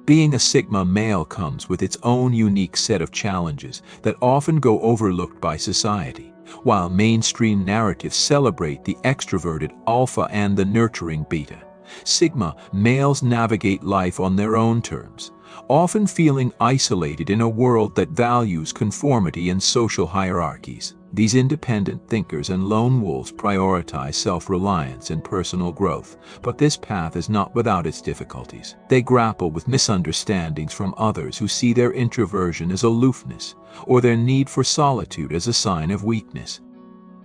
Being a Sigma male comes with its own unique set of challenges that often go overlooked by society. While mainstream narratives celebrate the extroverted alpha and the nurturing beta, Sigma males navigate life on their own terms, often feeling isolated in a world that values conformity and social hierarchies. These independent thinkers and lone wolves prioritize self-reliance and personal growth, but this path is not without its difficulties. They grapple with misunderstandings from others who see their introversion as aloofness, or their need for solitude as a sign of weakness.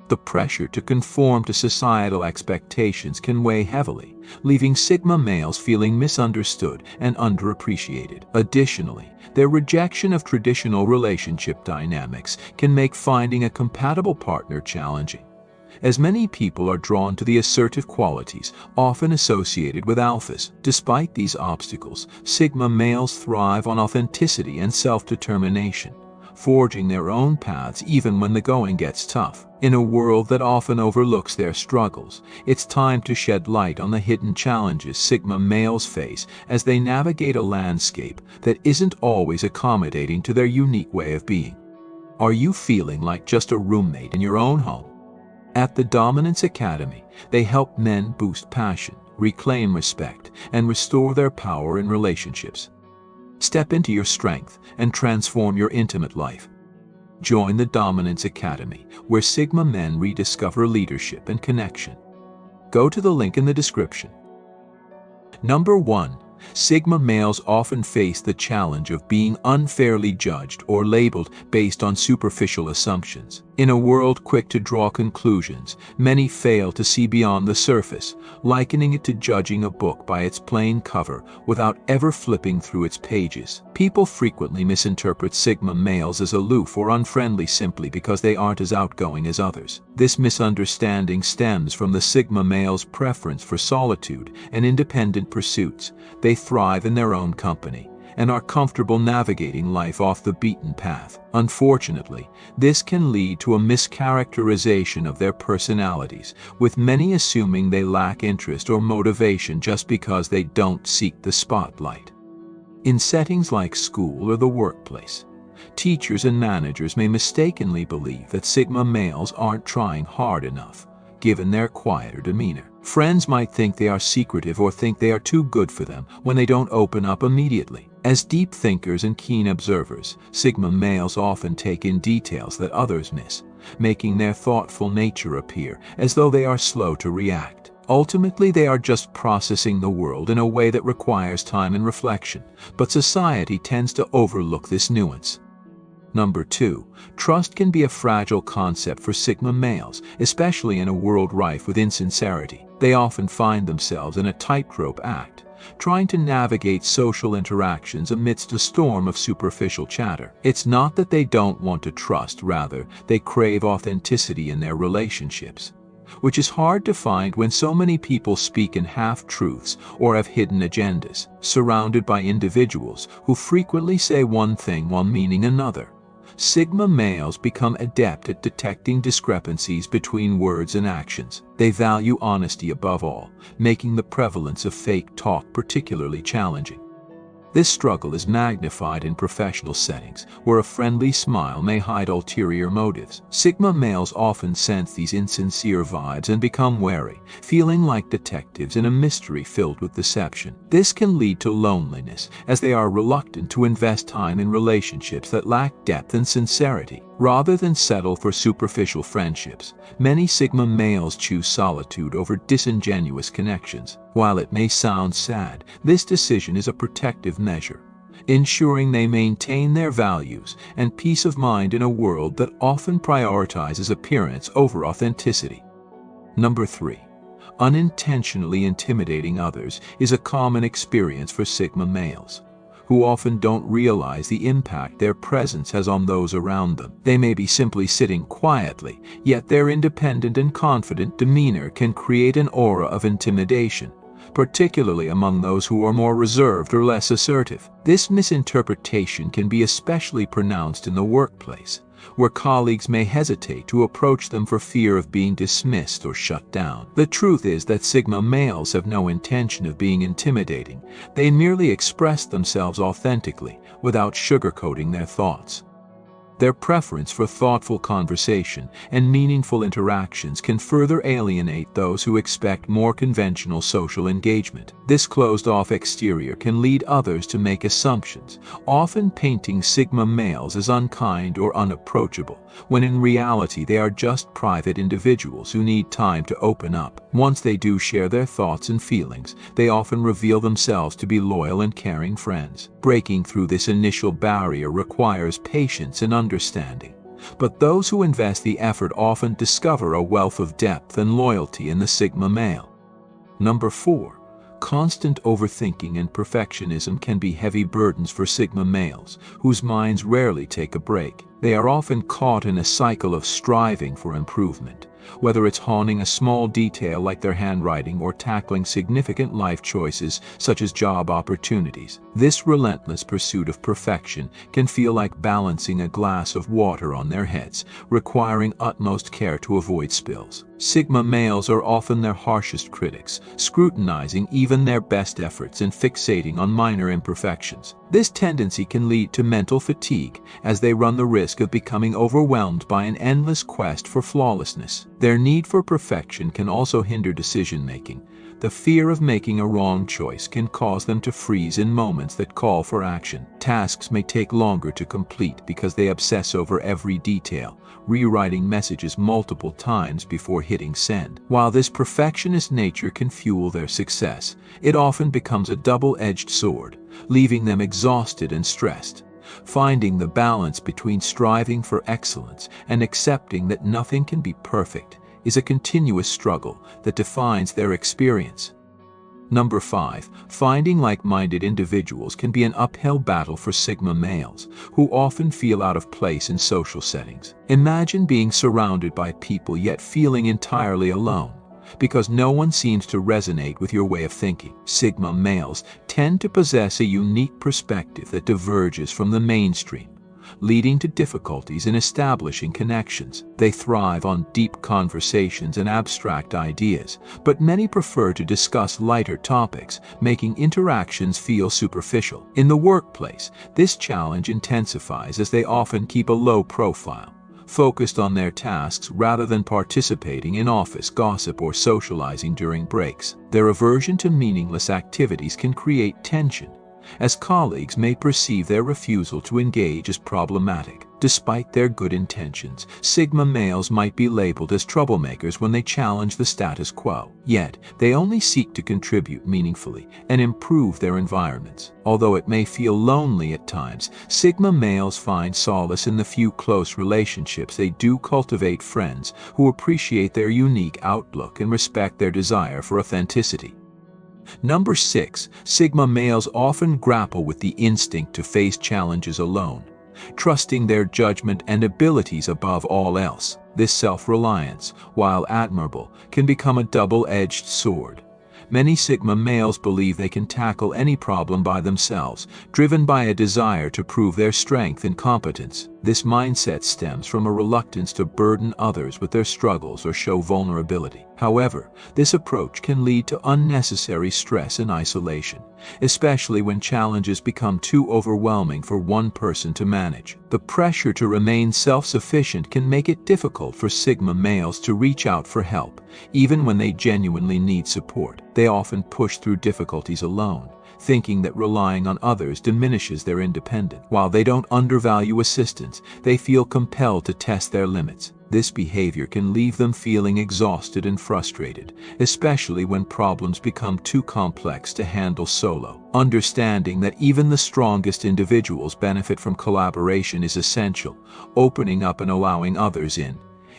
The pressure to conform to societal expectations can weigh heavily, leaving Sigma males feeling misunderstood and underappreciated. Additionally, their rejection of traditional relationship dynamics can make finding a compatible partner challenging, as many people are drawn to the assertive qualities often associated with alphas. Despite these obstacles, Sigma males thrive on authenticity and self-determination, forging their own paths even when the going gets tough. In a world that often overlooks their struggles, it's time to shed light on the hidden challenges Sigma males face as they navigate a landscape that isn't always accommodating to their unique way of being. Are you feeling like just a roommate in your own home? At the Dominance Academy, they help men boost passion, reclaim respect, and restore their power in relationships. Step into your strength and transform your intimate life. Join the Dominance Academy, where Sigma men rediscover leadership and connection. Go to the link in the description. Number 1. Sigma males often face the challenge of being unfairly judged or labeled based on superficial assumptions. In a world quick to draw conclusions, many fail to see beyond the surface, likening it to judging a book by its plain cover without ever flipping through its pages. People frequently misinterpret Sigma males as aloof or unfriendly simply because they aren't as outgoing as others. This misunderstanding stems from the Sigma males' preference for solitude and independent pursuits. They thrive in their own company and are comfortable navigating life off the beaten path. Unfortunately, this can lead to a mischaracterization of their personalities, with many assuming they lack interest or motivation just because they don't seek the spotlight. In settings like school or the workplace, teachers and managers may mistakenly believe that Sigma males aren't trying hard enough, given their quieter demeanor. Friends might think they are secretive or think they are too good for them when they don't open up immediately. As deep thinkers and keen observers, Sigma males often take in details that others miss, making their thoughtful nature appear as though they are slow to react. Ultimately, they are just processing the world in a way that requires time and reflection, but society tends to overlook this nuance. Number 2. Trust can be a fragile concept for Sigma males, especially in a world rife with insincerity. They often find themselves in a tightrope act, trying to navigate social interactions amidst a storm of superficial chatter. It's not that they don't want to trust, rather, they crave authenticity in their relationships, which is hard to find when so many people speak in half-truths or have hidden agendas. Surrounded by individuals who frequently say one thing while meaning another, Sigma males become adept at detecting discrepancies between words and actions. They value honesty above all, making the prevalence of fake talk particularly challenging. This struggle is magnified in professional settings, where a friendly smile may hide ulterior motives. Sigma males often sense these insincere vibes and become wary, feeling like detectives in a mystery filled with deception. This can lead to loneliness, as they are reluctant to invest time in relationships that lack depth and sincerity. Rather than settle for superficial friendships, many Sigma males choose solitude over disingenuous connections. While it may sound sad, this decision is a protective measure, ensuring they maintain their values and peace of mind in a world that often prioritizes appearance over authenticity. Number 3. Unintentionally intimidating others is a common experience for Sigma males, who often don't realize the impact their presence has on those around them. They may be simply sitting quietly, yet their independent and confident demeanor can create an aura of intimidation, particularly among those who are more reserved or less assertive. This misinterpretation can be especially pronounced in the workplace, where colleagues may hesitate to approach them for fear of being dismissed or shut down. The truth is that Sigma males have no intention of being intimidating. They merely express themselves authentically, without sugarcoating their thoughts. Their preference for thoughtful conversation and meaningful interactions can further alienate those who expect more conventional social engagement. This closed-off exterior can lead others to make assumptions, often painting Sigma males as unkind or unapproachable, when in reality they are just private individuals who need time to open up. Once they do share their thoughts and feelings, they often reveal themselves to be loyal and caring friends. Breaking through this initial barrier requires patience and understanding, but those who invest the effort often discover a wealth of depth and loyalty in the Sigma male. Number 4. Constant overthinking and perfectionism can be heavy burdens for Sigma males, whose minds rarely take a break. They are often caught in a cycle of striving for improvement, whether it's honing a small detail like their handwriting or tackling significant life choices such as job opportunities. This relentless pursuit of perfection can feel like balancing a glass of water on their heads, requiring utmost care to avoid spills. Sigma males are often their harshest critics, scrutinizing even their best efforts and fixating on minor imperfections. This tendency can lead to mental fatigue, as they run the risk of becoming overwhelmed by an endless quest for flawlessness. Their need for perfection can also hinder decision-making. The fear of making a wrong choice can cause them to freeze in moments that call for action. Tasks may take longer to complete because they obsess over every detail, rewriting messages multiple times before hitting send. While this perfectionist nature can fuel their success, it often becomes a double-edged sword, leaving them exhausted and stressed. Finding the balance between striving for excellence and accepting that nothing can be perfect is a continuous struggle that defines their experience. Number 5. Finding like-minded individuals can be an uphill battle for Sigma males, who often feel out of place in social settings. Imagine being surrounded by people yet feeling entirely alone, because no one seems to resonate with your way of thinking. Sigma males tend to possess a unique perspective that diverges from the mainstream, leading to difficulties in establishing connections. They thrive on deep conversations and abstract ideas, but many prefer to discuss lighter topics, making interactions feel superficial. In the workplace, this challenge intensifies as they often keep a low profile, focused on their tasks rather than participating in office gossip or socializing during breaks. Their aversion to meaningless activities can create tension, as colleagues may perceive their refusal to engage as problematic. Despite their good intentions, Sigma males might be labeled as troublemakers when they challenge the status quo. Yet, they only seek to contribute meaningfully and improve their environments. Although it may feel lonely at times, Sigma males find solace in the few close relationships they do cultivate: friends who appreciate their unique outlook and respect their desire for authenticity. Number 6. Sigma males often grapple with the instinct to face challenges alone, trusting their judgment and abilities above all else. This self-reliance, while admirable, can become a double-edged sword. Many Sigma males believe they can tackle any problem by themselves, driven by a desire to prove their strength and competence. This mindset stems from a reluctance to burden others with their struggles or show vulnerability. However, this approach can lead to unnecessary stress and isolation, especially when challenges become too overwhelming for one person to manage. The pressure to remain self-sufficient can make it difficult for Sigma males to reach out for help, even when they genuinely need support. They often push through difficulties alone, thinking that relying on others diminishes their independence. While they don't undervalue assistance, they feel compelled to test their limits. This behavior can leave them feeling exhausted and frustrated, especially when problems become too complex to handle solo. Understanding that even the strongest individuals benefit from collaboration is essential. Opening up and allowing others in,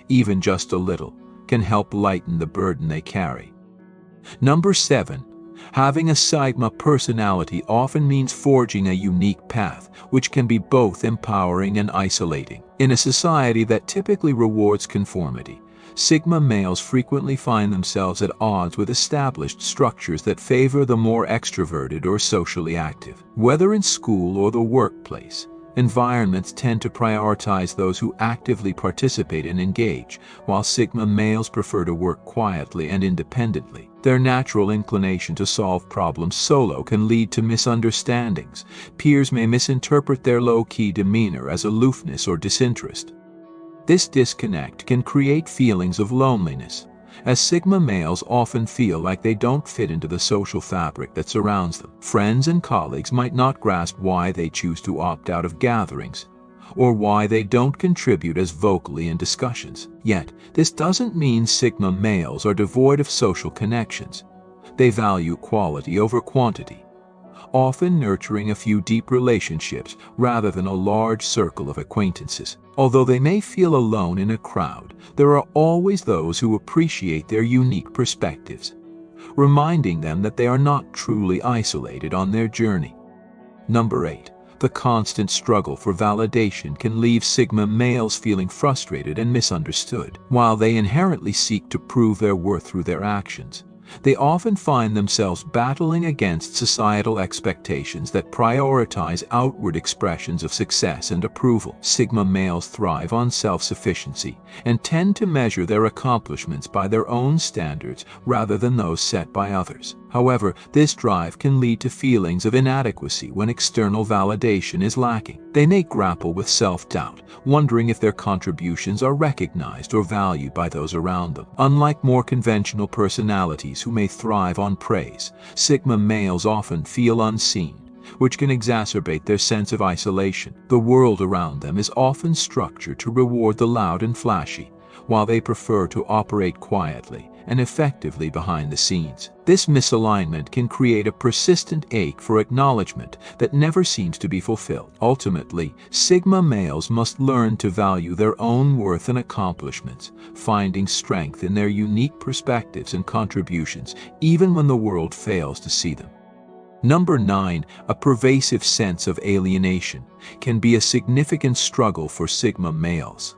even just a little, can help lighten the burden they carry. Number 7. Having a Sigma personality often means forging a unique path, which can be both empowering and isolating. In a society that typically rewards conformity, Sigma males frequently find themselves at odds with established structures that favor the more extroverted or socially active. Whether in school or the workplace, environments tend to prioritize those who actively participate and engage, while Sigma males prefer to work quietly and independently. Their natural inclination to solve problems solo can lead to misunderstandings. Peers may misinterpret their low-key demeanor as aloofness or disinterest. This disconnect can create feelings of loneliness, as Sigma males often feel like they don't fit into the social fabric that surrounds them. Friends and colleagues might not grasp why they choose to opt out of gatherings, or why they don't contribute as vocally in discussions. Yet, this doesn't mean Sigma males are devoid of social connections. They value quality over quantity, often nurturing a few deep relationships rather than a large circle of acquaintances. Although they may feel alone in a crowd, there are always those who appreciate their unique perspectives, reminding them that they are not truly isolated on their journey. Number 8. The constant struggle for validation can leave Sigma males feeling frustrated and misunderstood. While they inherently seek to prove their worth through their actions, they often find themselves battling against societal expectations that prioritize outward expressions of success and approval. Sigma males thrive on self-sufficiency and tend to measure their accomplishments by their own standards rather than those set by others. However, this drive can lead to feelings of inadequacy when external validation is lacking. They may grapple with self-doubt, wondering if their contributions are recognized or valued by those around them. Unlike more conventional personalities who may thrive on praise, Sigma males often feel unseen, which can exacerbate their sense of isolation. The world around them is often structured to reward the loud and flashy, while they prefer to operate quietly and effectively behind the scenes. This misalignment can create a persistent ache for acknowledgement that never seems to be fulfilled. Ultimately, Sigma males must learn to value their own worth and accomplishments, finding strength in their unique perspectives and contributions, even when the world fails to see them. Number 9. A pervasive sense of alienation can be a significant struggle for Sigma males,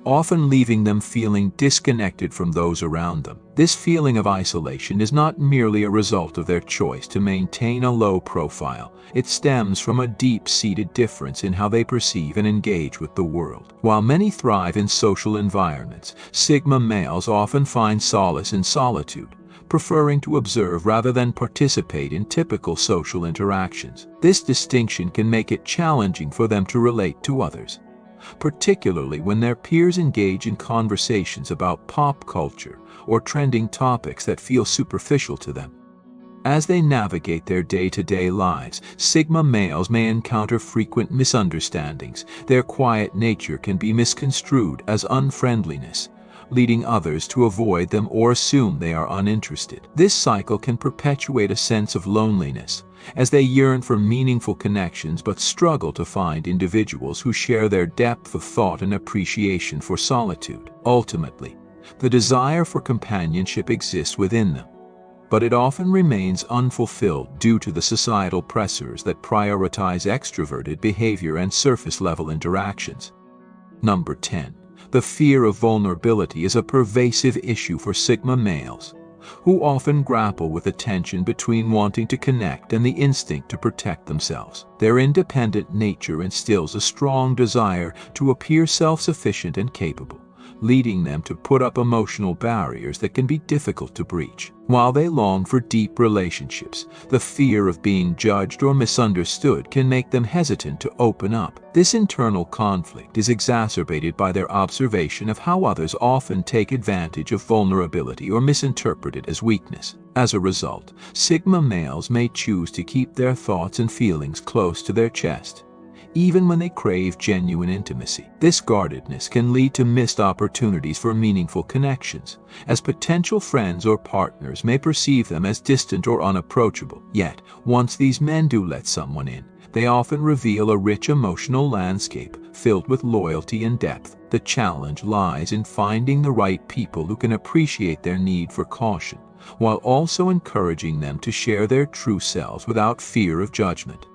often leaving them feeling disconnected from those around them. This feeling of isolation is not merely a result of their choice to maintain a low profile. It stems from a deep-seated difference in how they perceive and engage with the world. While many thrive in social environments, Sigma males often find solace in solitude, preferring to observe rather than participate in typical social interactions. This distinction can make it challenging for them to relate to others, particularly when their peers engage in conversations about pop culture or trending topics that feel superficial to them. As they navigate their day-to-day lives, Sigma males may encounter frequent misunderstandings. Their quiet nature can be misconstrued as unfriendliness, leading others to avoid them or assume they are uninterested. This cycle can perpetuate a sense of loneliness, as they yearn for meaningful connections but struggle to find individuals who share their depth of thought and appreciation for solitude. Ultimately, the desire for companionship exists within them, but it often remains unfulfilled due to the societal pressures that prioritize extroverted behavior and surface-level interactions. Number 10. The fear of vulnerability is a pervasive issue for Sigma males, who often grapple with the tension between wanting to connect and the instinct to protect themselves. Their independent nature instills a strong desire to appear self-sufficient and capable, leading them to put up emotional barriers that can be difficult to breach. While they long for deep relationships, the fear of being judged or misunderstood can make them hesitant to open up. This internal conflict is exacerbated by their observation of how others often take advantage of vulnerability or misinterpret it as weakness. As a result, Sigma males may choose to keep their thoughts and feelings close to their chest, even when they crave genuine intimacy. This guardedness can lead to missed opportunities for meaningful connections, as potential friends or partners may perceive them as distant or unapproachable. Yet, once these men do let someone in, they often reveal a rich emotional landscape filled with loyalty and depth. The challenge lies in finding the right people who can appreciate their need for caution, while also encouraging them to share their true selves without fear of judgment.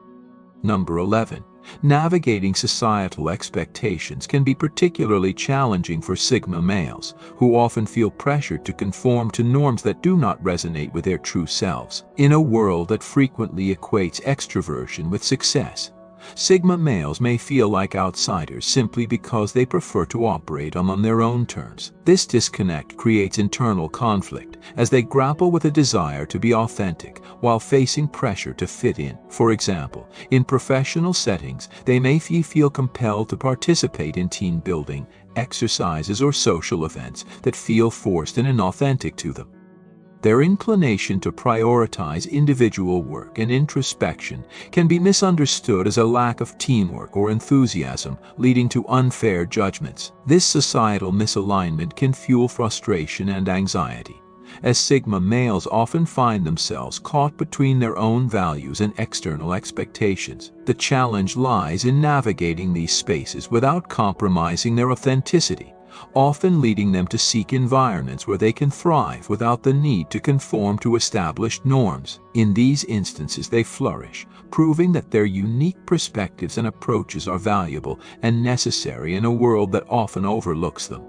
Number 11. Navigating societal expectations can be particularly challenging for Sigma males, who often feel pressured to conform to norms that do not resonate with their true selves. In a world that frequently equates extroversion with success, Sigma males may feel like outsiders simply because they prefer to operate on their own terms. This disconnect creates internal conflict as they grapple with a desire to be authentic while facing pressure to fit in. For example, in professional settings, they may feel compelled to participate in team building, exercises, or social events that feel forced and inauthentic to them. Their inclination to prioritize individual work and introspection can be misunderstood as a lack of teamwork or enthusiasm, leading to unfair judgments. This societal misalignment can fuel frustration and anxiety, as Sigma males often find themselves caught between their own values and external expectations. The challenge lies in navigating these spaces without compromising their authenticity, often leading them to seek environments where they can thrive without the need to conform to established norms. In these instances, they flourish, proving that their unique perspectives and approaches are valuable and necessary in a world that often overlooks them.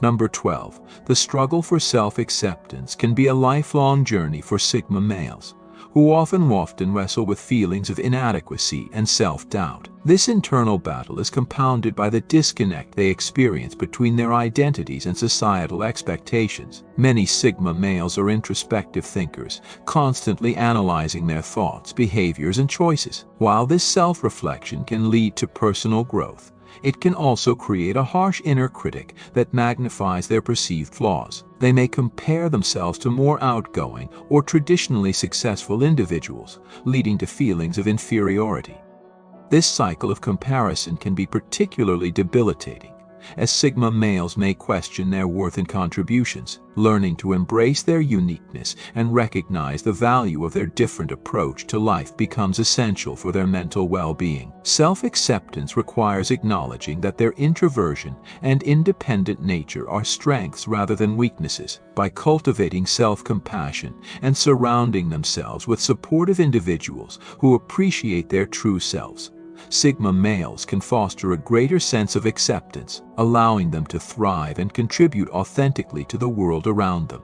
Number 12. The struggle for self-acceptance can be a lifelong journey for Sigma males, who often wrestle with feelings of inadequacy and self-doubt. This internal battle is compounded by the disconnect they experience between their identities and societal expectations. Many Sigma males are introspective thinkers, constantly analyzing their thoughts, behaviors, and choices. While this self-reflection can lead to personal growth, it can also create a harsh inner critic that magnifies their perceived flaws. They may compare themselves to more outgoing or traditionally successful individuals, leading to feelings of inferiority. This cycle of comparison can be particularly debilitating, as Sigma males may question their worth and contributions. Learning to embrace their uniqueness and recognize the value of their different approach to life becomes essential for their mental well-being. Self-acceptance requires acknowledging that their introversion and independent nature are strengths rather than weaknesses. By cultivating self-compassion and surrounding themselves with supportive individuals who appreciate their true selves, Sigma males can foster a greater sense of acceptance, allowing them to thrive and contribute authentically to the world around them.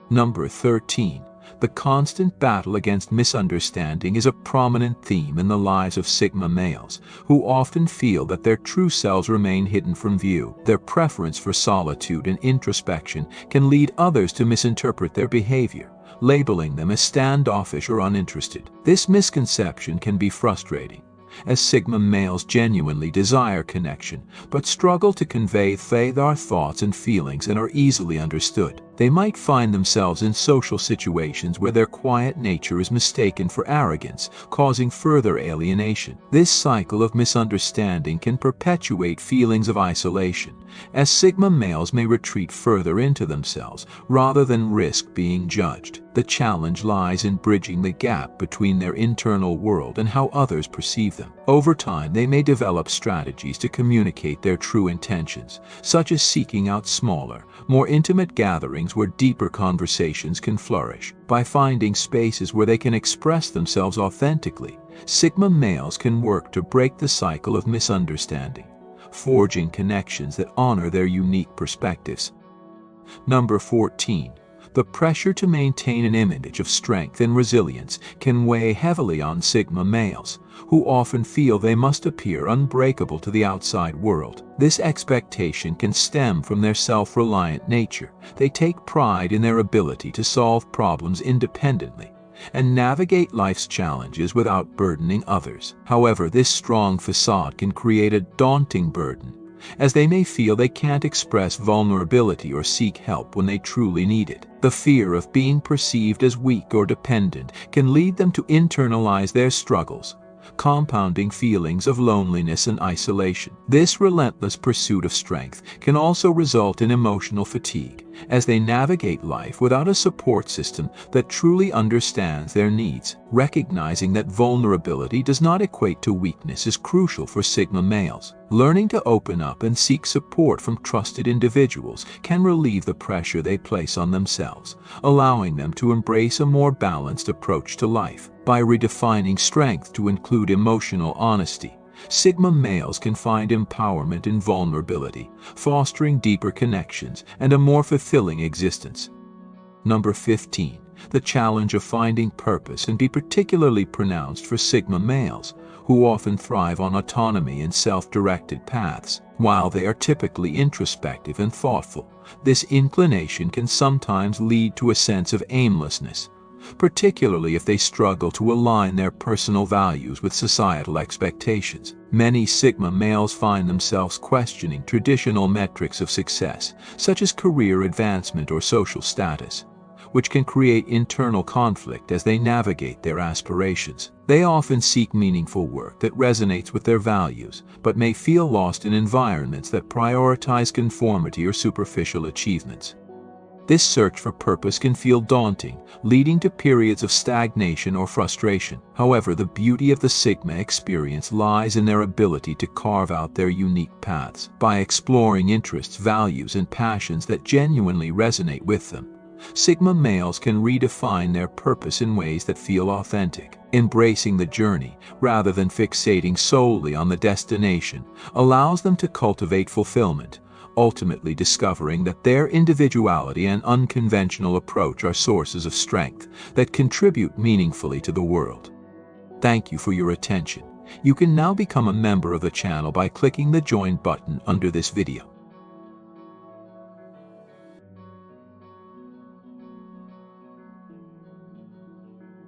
Number 13. The constant battle against misunderstanding is a prominent theme in the lives of Sigma males, who often feel that their true selves remain hidden from view. Their preference for solitude and introspection can lead others to misinterpret their behavior, labeling them as standoffish or uninterested. This misconception can be frustrating, as Sigma males genuinely desire connection, but struggle to convey their thoughts and feelings and are easily understood. They might find themselves in social situations where their quiet nature is mistaken for arrogance, causing further alienation. This cycle of misunderstanding can perpetuate feelings of isolation, as Sigma males may retreat further into themselves rather than risk being judged. The challenge lies in bridging the gap between their internal world and how others perceive them. Over time, they may develop strategies to communicate their true intentions, such as seeking out smaller, more intimate gatherings where deeper conversations can flourish. By finding spaces where they can express themselves authentically, Sigma males can work to break the cycle of misunderstanding, forging connections that honor their unique perspectives. Number 14. The pressure to maintain an image of strength and resilience can weigh heavily on Sigma males, who often feel they must appear unbreakable to the outside world. This expectation can stem from their self-reliant nature. They take pride in their ability to solve problems independently and navigate life's challenges without burdening others. However, this strong facade can create a daunting burden, as they may feel they can't express vulnerability or seek help when they truly need it. The fear of being perceived as weak or dependent can lead them to internalize their struggles, compounding feelings of loneliness and isolation. This relentless pursuit of strength can also result in emotional fatigue, as they navigate life without a support system that truly understands their needs. Recognizing that vulnerability does not equate to weakness is crucial for Sigma males. Learning to open up and seek support from trusted individuals can relieve the pressure they place on themselves, allowing them to embrace a more balanced approach to life. By redefining strength to include emotional honesty, Sigma males can find empowerment in vulnerability, fostering deeper connections and a more fulfilling existence. Number 15. The challenge of finding purpose can be particularly pronounced for Sigma males, who often thrive on autonomy and self-directed paths. While they are typically introspective and thoughtful, this inclination can sometimes lead to a sense of aimlessness, particularly if they struggle to align their personal values with societal expectations. Many Sigma males find themselves questioning traditional metrics of success, such as career advancement or social status, which can create internal conflict as they navigate their aspirations. They often seek meaningful work that resonates with their values, but may feel lost in environments that prioritize conformity or superficial achievements. This search for purpose can feel daunting, leading to periods of stagnation or frustration. However, the beauty of the Sigma experience lies in their ability to carve out their unique paths. By exploring interests, values, and passions that genuinely resonate with them, Sigma males can redefine their purpose in ways that feel authentic. Embracing the journey, rather than fixating solely on the destination, allows them to cultivate fulfillment, ultimately discovering that their individuality and unconventional approach are sources of strength that contribute meaningfully to the world. Thank you for your attention. You can now become a member of the channel by clicking the Join button under this video.